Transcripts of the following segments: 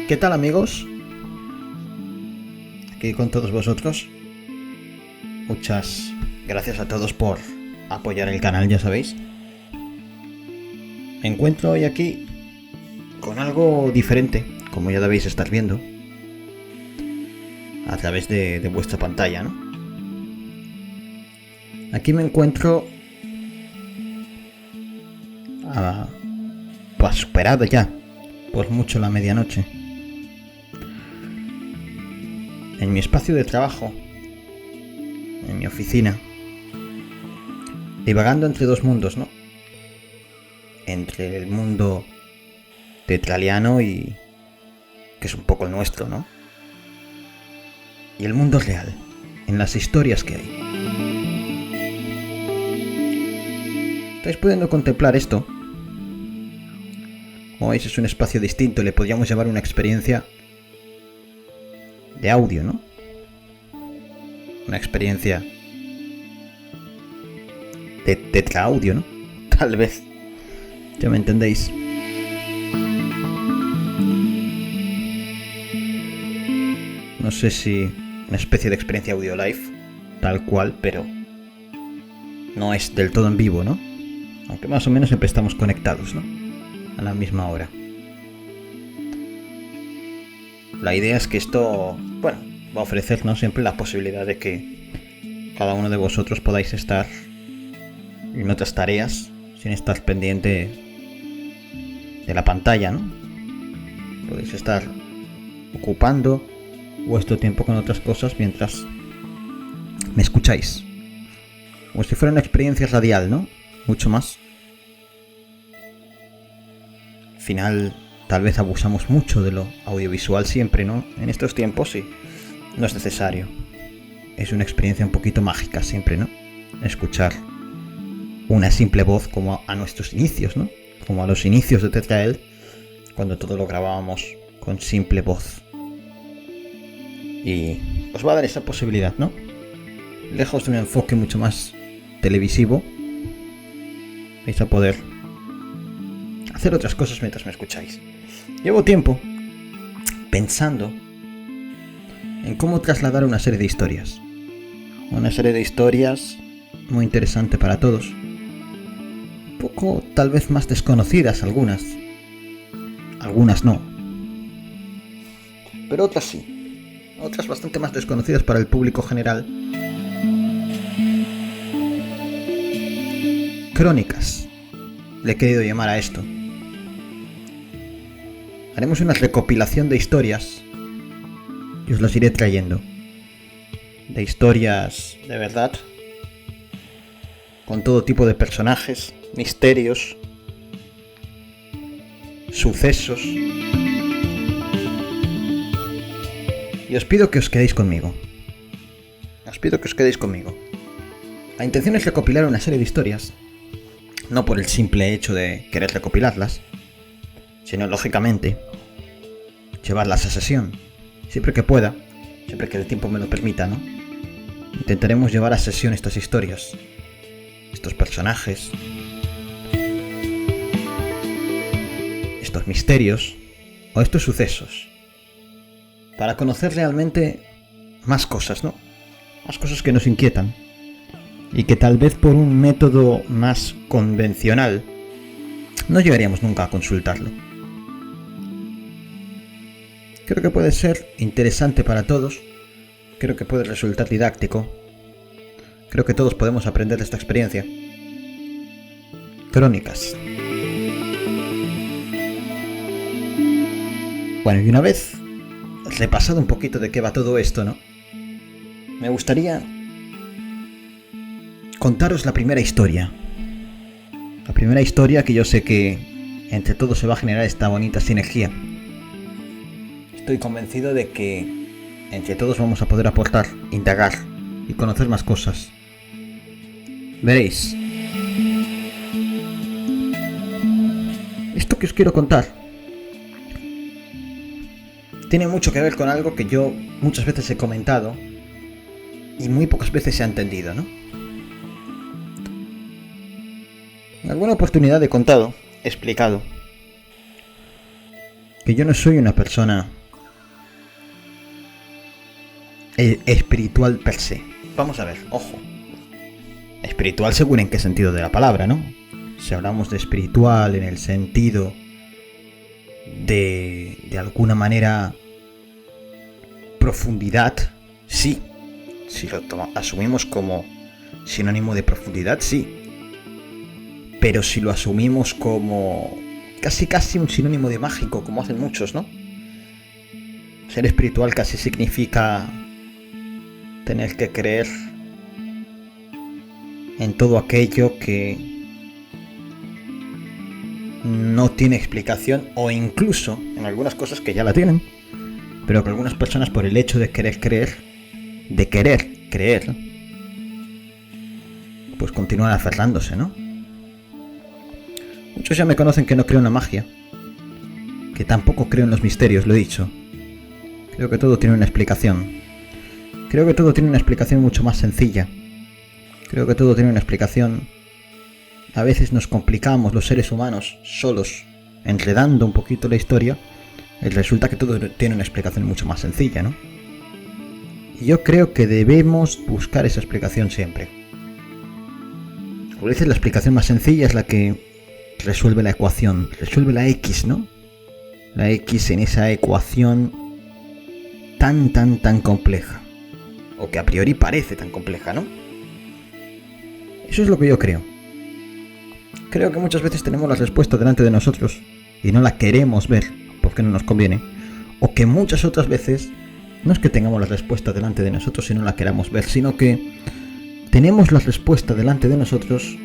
¿Qué tal, amigos? Aquí con todos vosotros. Muchas gracias a todos por apoyar el canal, ya sabéis. Me encuentro hoy aquí con algo diferente, como ya debéis estar viendo a través de vuestra pantalla, ¿no? Aquí me encuentro superado ya por mucho la medianoche. En mi espacio de trabajo, en mi oficina, divagando entre dos mundos, ¿no? Entre el mundo teatraliano y que es un poco el nuestro, ¿no? Y el mundo real, en las historias que hay. Estáis pudiendo contemplar esto. Como veis, es un espacio distinto, le podríamos llamar una experiencia de audio, ¿no? Una experiencia de tetraaudio, ¿no? Tal vez. Ya me entendéis. No sé si una especie de experiencia audio live, tal cual, pero no es del todo en vivo, ¿no? Aunque más o menos siempre estamos conectados, ¿no? A la misma hora. La idea es que esto, bueno, va a ofrecernos siempre la posibilidad de que cada uno de vosotros podáis estar en otras tareas sin estar pendiente de la pantalla, ¿no? Podéis estar ocupando vuestro tiempo con otras cosas mientras me escucháis. Como si fuera una experiencia radial, ¿no? Mucho más. Al final, tal vez abusamos mucho de lo audiovisual siempre, ¿no? En estos tiempos sí, no es necesario. Es una experiencia un poquito mágica siempre, ¿no? Escuchar una simple voz como a nuestros inicios, ¿no? Como a los inicios de Tetrael, cuando todo lo grabábamos con simple voz. Y os va a dar esa posibilidad, ¿no? Lejos de un enfoque mucho más televisivo, vais a poder hacer otras cosas mientras me escucháis. Llevo tiempo pensando en cómo trasladar una serie de historias. Una serie de historias muy interesante para todos. Un poco tal vez más desconocidas algunas. Algunas no. Pero otras sí. Otras bastante más desconocidas para el público general. Crónicas, le he querido llamar a esto. Haremos una recopilación de historias y os las iré trayendo. De historias de verdad, con todo tipo de personajes, misterios, sucesos. Y os pido que os quedéis conmigo. La intención es recopilar una serie de historias, no por el simple hecho de querer recopilarlas, sino lógicamente llevarlas a sesión, siempre que pueda, siempre que el tiempo me lo permita, ¿no? Intentaremos llevar a sesión estas historias, estos personajes, estos misterios o estos sucesos, para conocer realmente más cosas, ¿no? Más cosas que nos inquietan y que tal vez por un método más convencional no llegaríamos nunca a consultarlo. Creo que puede ser interesante para todos, creo que puede resultar didáctico, creo que todos podemos aprender de esta experiencia. Crónicas. Bueno, y una vez repasado un poquito de qué va todo esto, ¿no? Me gustaría contaros la primera historia. La primera historia que yo sé que entre todos se va a generar esta bonita sinergia. Estoy convencido de que entre todos vamos a poder aportar, indagar y conocer más cosas. Veréis. Esto que os quiero contar tiene mucho que ver con algo que yo muchas veces he comentado y muy pocas veces se ha entendido, ¿no? En alguna oportunidad he explicado que yo no soy una persona espiritual per se. Vamos a ver, ojo. Espiritual según en qué sentido de la palabra, ¿no? Si hablamos de espiritual en el sentido de alguna profundidad, sí. Si lo asumimos como sinónimo de profundidad, sí. Pero si lo asumimos como casi un sinónimo de mágico, como hacen muchos, ¿no? Ser espiritual casi significa tener que creer en todo aquello que no tiene explicación, o incluso en algunas cosas que ya la tienen, pero que algunas personas, por el hecho de querer creer, pues continúan aferrándose, ¿no? Muchos ya me conocen que no creo en la magia, que tampoco creo en los misterios, lo he dicho. Creo que todo tiene una explicación. Creo que todo tiene una explicación mucho más sencilla. Creo que todo tiene una explicación. A veces nos complicamos los seres humanos solos, enredando un poquito la historia, y resulta que todo tiene una explicación mucho más sencilla, ¿no? Y yo creo que debemos buscar esa explicación siempre. A veces la explicación más sencilla es la que resuelve la ecuación, resuelve la X, ¿no? La X en esa ecuación tan compleja, o que a priori parece tan compleja, ¿no? Eso es lo que yo creo. Creo que muchas veces tenemos la respuesta delante de nosotros y no la queremos ver porque no nos conviene, o que muchas otras veces no es que tengamos la respuesta delante de nosotros y no la queramos ver, sino que tenemos la respuesta delante de nosotros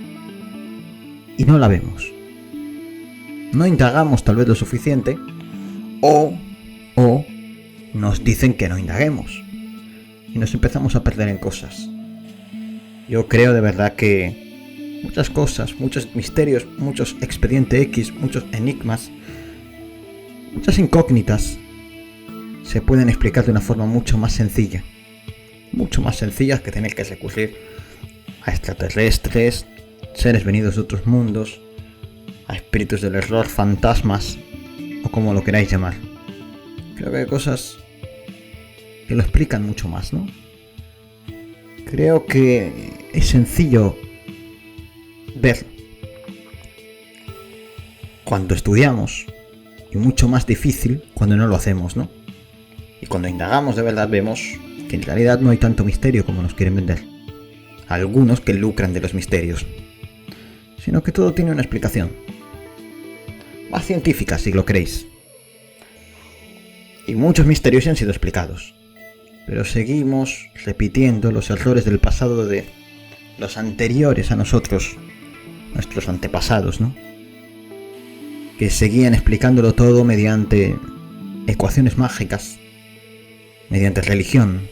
y no la vemos. No indagamos tal vez lo suficiente, o nos dicen que no indaguemos y nos empezamos a perder en cosas. Yo creo de verdad que muchas cosas, muchos misterios, muchos expediente X, muchos enigmas, muchas incógnitas se pueden explicar de una forma mucho más sencilla que tener que recurrir a extraterrestres, seres venidos de otros mundos, a espíritus del error, fantasmas, o como lo queráis llamar. Creo que hay cosas que lo explican mucho más, ¿no? Creo que es sencillo ver cuando estudiamos y mucho más difícil cuando no lo hacemos, ¿no? Y cuando indagamos de verdad vemos que en realidad no hay tanto misterio como nos quieren vender algunos que lucran de los misterios, sino que todo tiene una explicación más científica, si lo queréis. Y muchos misterios ya han sido explicados, pero seguimos repitiendo los errores del pasado de los anteriores a nosotros, nuestros antepasados, ¿no? Que seguían explicándolo todo mediante ecuaciones mágicas, mediante religión,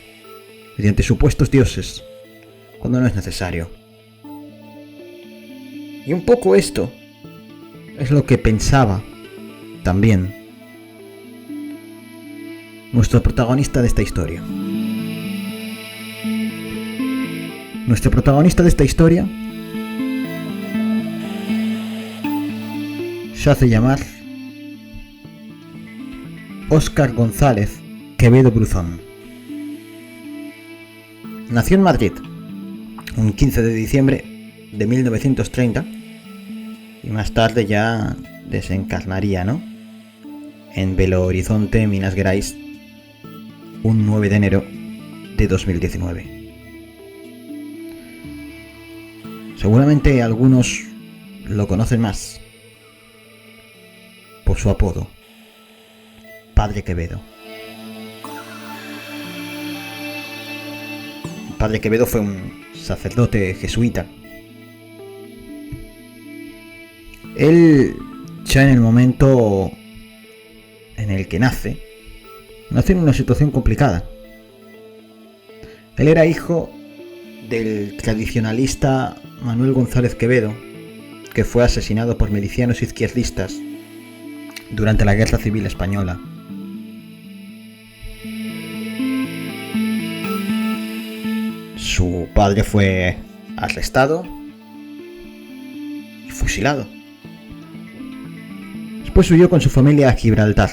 mediante supuestos dioses, cuando no es necesario. Y un poco esto es lo que pensaba también nuestro protagonista de esta historia. Nuestro protagonista de esta historia se hace llamar Óscar González Quevedo Bruzón. Nació en Madrid un 15 de diciembre de 1930 y más tarde ya desencarnaría, ¿no?, en Belo Horizonte, Minas Gerais, un 9 de enero de 2019. Seguramente algunos lo conocen más por su apodo, Padre Quevedo. Padre Quevedo fue un sacerdote jesuita. Él, ya en el momento en el que nace en una situación complicada. Él era hijo del tradicionalista Manuel González Quevedo, que fue asesinado por milicianos izquierdistas durante la Guerra Civil Española. Su padre fue arrestado y fusilado. Después huyó con su familia a Gibraltar.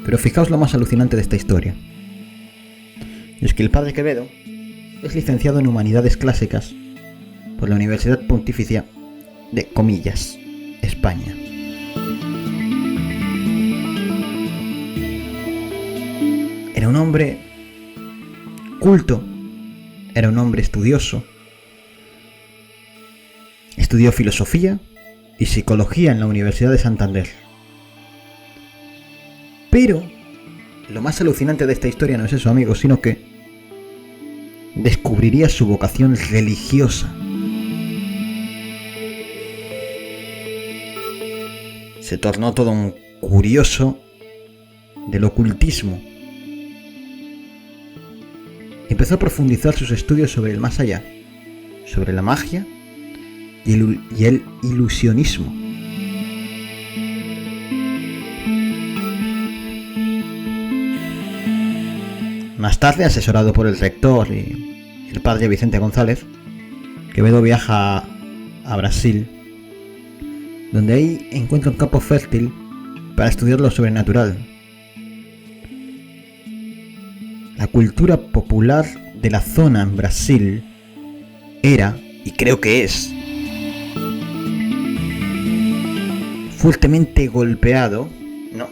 Pero fijaos lo más alucinante de esta historia. Y es que el padre Quevedo es licenciado en Humanidades Clásicas por la Universidad Pontificia de, comillas, España. Era un hombre culto, era un hombre estudioso. Estudió filosofía y psicología en la Universidad de Santander. Pero lo más alucinante de esta historia no es eso, amigos, sino que descubriría su vocación religiosa. Se tornó todo un curioso del ocultismo. Empezó a profundizar sus estudios sobre el más allá, sobre la magia y el ilusionismo. Más tarde, asesorado por el rector y el padre Vicente González, Quevedo viaja a Brasil, donde ahí encuentra un campo fértil para estudiar lo sobrenatural. La cultura popular de la zona en Brasil era, y creo que es, fuertemente golpeado, no,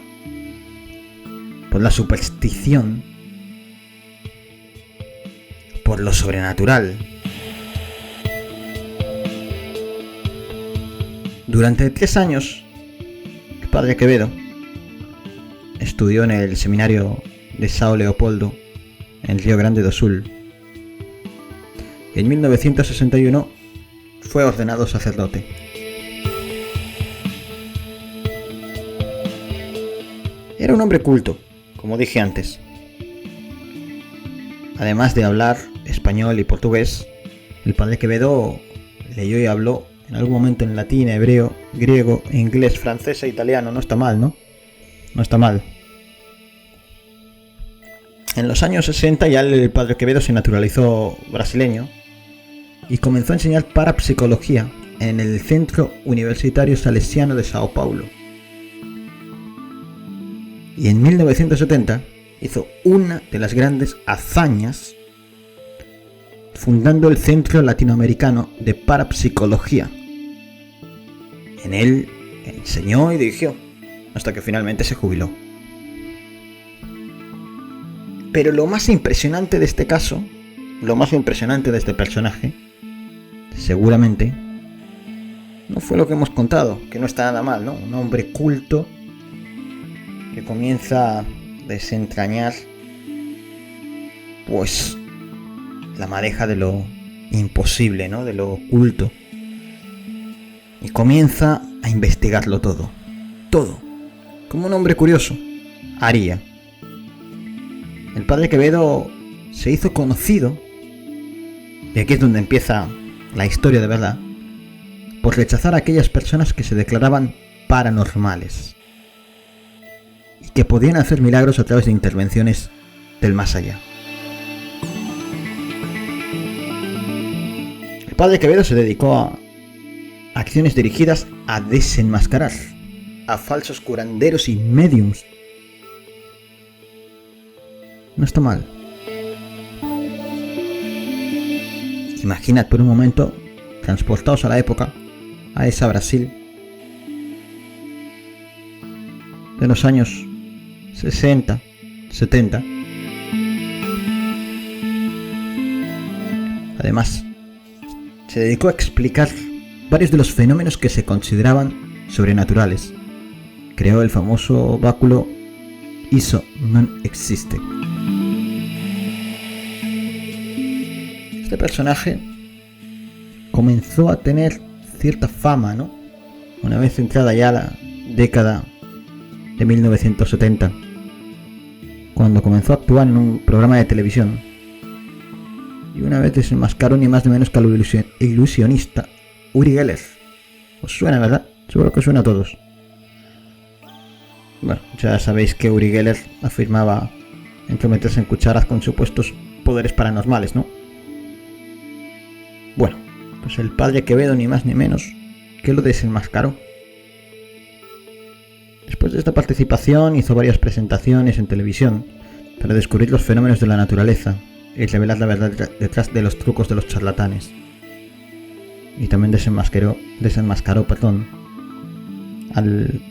por la superstición, por lo sobrenatural. Durante 3 años, el padre Quevedo estudió en el seminario de São Leopoldo, en Río Grande do Sul. En 1961 fue ordenado sacerdote. Era un hombre culto, como dije antes. Además de hablar español y portugués, el padre Quevedo leyó y habló en algún momento en latín, hebreo, griego, inglés, francés e italiano. No está mal, ¿no? No está mal. En los años 60 ya el padre Quevedo se naturalizó brasileño y comenzó a enseñar parapsicología en el Centro Universitario Salesiano de Sao Paulo. Y en 1970 hizo una de las grandes hazañas fundando el Centro Latinoamericano de Parapsicología. En él enseñó y dirigió hasta que finalmente se jubiló. Pero lo más impresionante de este caso, lo más impresionante de este personaje, seguramente, no fue lo que hemos contado, que no está nada mal, ¿no? Un hombre culto que comienza a desentrañar, pues, la madeja de lo imposible, ¿no? De lo oculto. Y comienza a investigarlo todo. Todo. Como un hombre curioso haría. El padre Quevedo se hizo conocido, y aquí es donde empieza la historia de verdad, por rechazar a aquellas personas que se declaraban paranormales y que podían hacer milagros a través de intervenciones del más allá. El padre Quevedo se dedicó a acciones dirigidas a desenmascarar a falsos curanderos y médiums. No está mal. Imaginad por un momento, transportados a la época, a esa Brasil de los años 60, 70. Además, se dedicó a explicar varios de los fenómenos que se consideraban sobrenaturales. Creó el famoso báculo Isso non existe. Este personaje comenzó a tener cierta fama, ¿no? Una vez entrada ya la década de 1970, cuando comenzó a actuar en un programa de televisión y una vez desenmascaró ni más ni menos que al ilusionista Uri Geller. ¿Os suena, verdad? Seguro que os suena a todos. Bueno, ya sabéis que Uri Geller afirmaba entrometerse en cucharas con supuestos poderes paranormales, ¿no? Bueno, pues el padre Quevedo ni más ni menos que lo desenmascaró. Después de esta participación hizo varias presentaciones en televisión para descubrir los fenómenos de la naturaleza y revelar la verdad detrás de los trucos de los charlatanes. Y también desenmascaró, al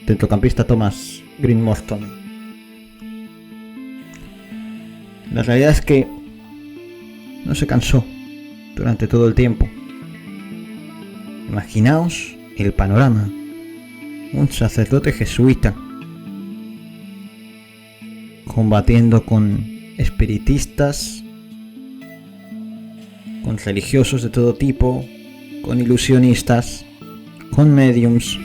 centrocampista Thomas Green Morton. La realidad es que no se cansó durante todo el tiempo. Imaginaos el panorama: un sacerdote jesuita combatiendo con espiritistas, con religiosos de todo tipo, con ilusionistas, con mediums.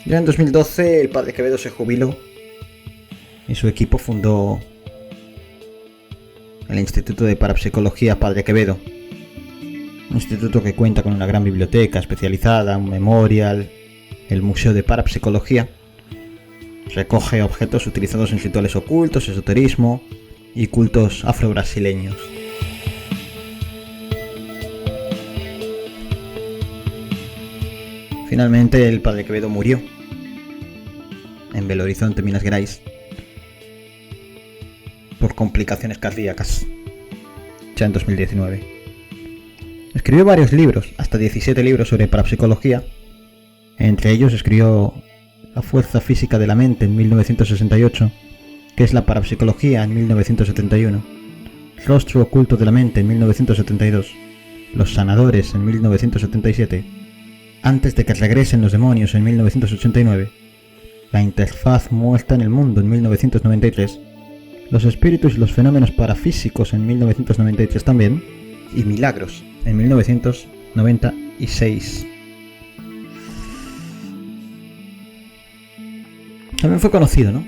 Ya en 2012 el padre Quevedo se jubiló y su equipo fundó el Instituto de Parapsicología Padre Quevedo, un instituto que cuenta con una gran biblioteca especializada, un memorial, el Museo de Parapsicología. Recoge objetos utilizados en rituales ocultos, esoterismo y cultos afro-brasileños. Finalmente el padre Quevedo murió en Belo Horizonte, Minas Gerais, por complicaciones cardíacas, ya en 2019. Escribió varios libros, hasta 17 libros sobre parapsicología. Entre ellos escribió La fuerza física de la mente en 1968, ¿Qué es la parapsicología? En 1971, Rostro oculto de la mente en 1972, Los sanadores en 1977, Antes de que regresen los demonios en 1989, La interfaz muerta en el mundo en 1993, Los espíritus y los fenómenos parafísicos en 1993 también, y Milagros en 1996. También fue conocido, ¿no?,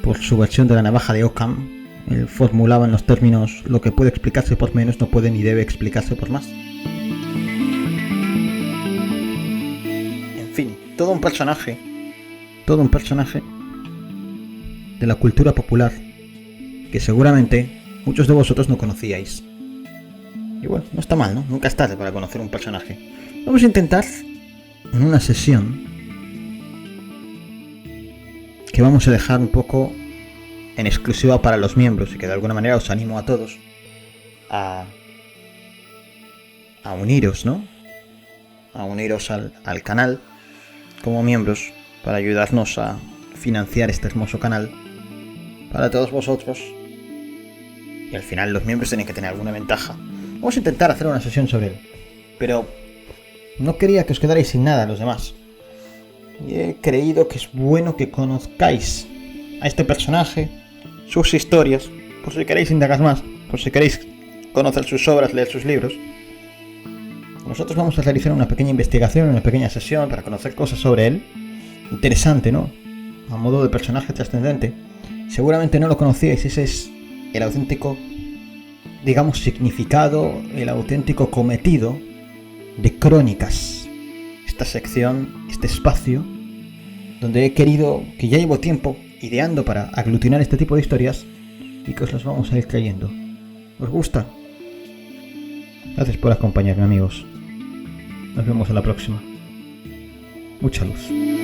por su versión de la navaja de Occam. Él formulaba en los términos: lo que puede explicarse por menos no puede ni debe explicarse por más. En fin, todo un personaje de la cultura popular que seguramente muchos de vosotros no conocíais. Y bueno, no está mal, ¿no? Nunca es tarde para conocer un personaje. Vamos a intentar, en una sesión que vamos a dejar un poco en exclusiva para los miembros, y que de alguna manera os animo a todos a uniros, ¿no?, a uniros al canal como miembros, para ayudarnos a financiar este hermoso canal para todos vosotros. Y al final los miembros tienen que tener alguna ventaja. Vamos a intentar hacer una sesión sobre él, pero no quería que os quedarais sin nada los demás. Y he creído que es bueno que conozcáis a este personaje, sus historias, por si queréis indagar más, por si queréis conocer sus obras, leer sus libros. Nosotros vamos a realizar una pequeña investigación, una pequeña sesión para conocer cosas sobre él. Interesante, ¿no?, a modo de personaje trascendente. Seguramente no lo conocíais. Ese es el auténtico, digamos, significado, el auténtico cometido de Crónicas. Esta sección, este espacio, donde he querido, que ya llevo tiempo ideando para aglutinar este tipo de historias, y que os las vamos a ir trayendo. ¿Os gusta? Gracias por acompañarme, amigos. Nos vemos en la próxima. Mucha luz.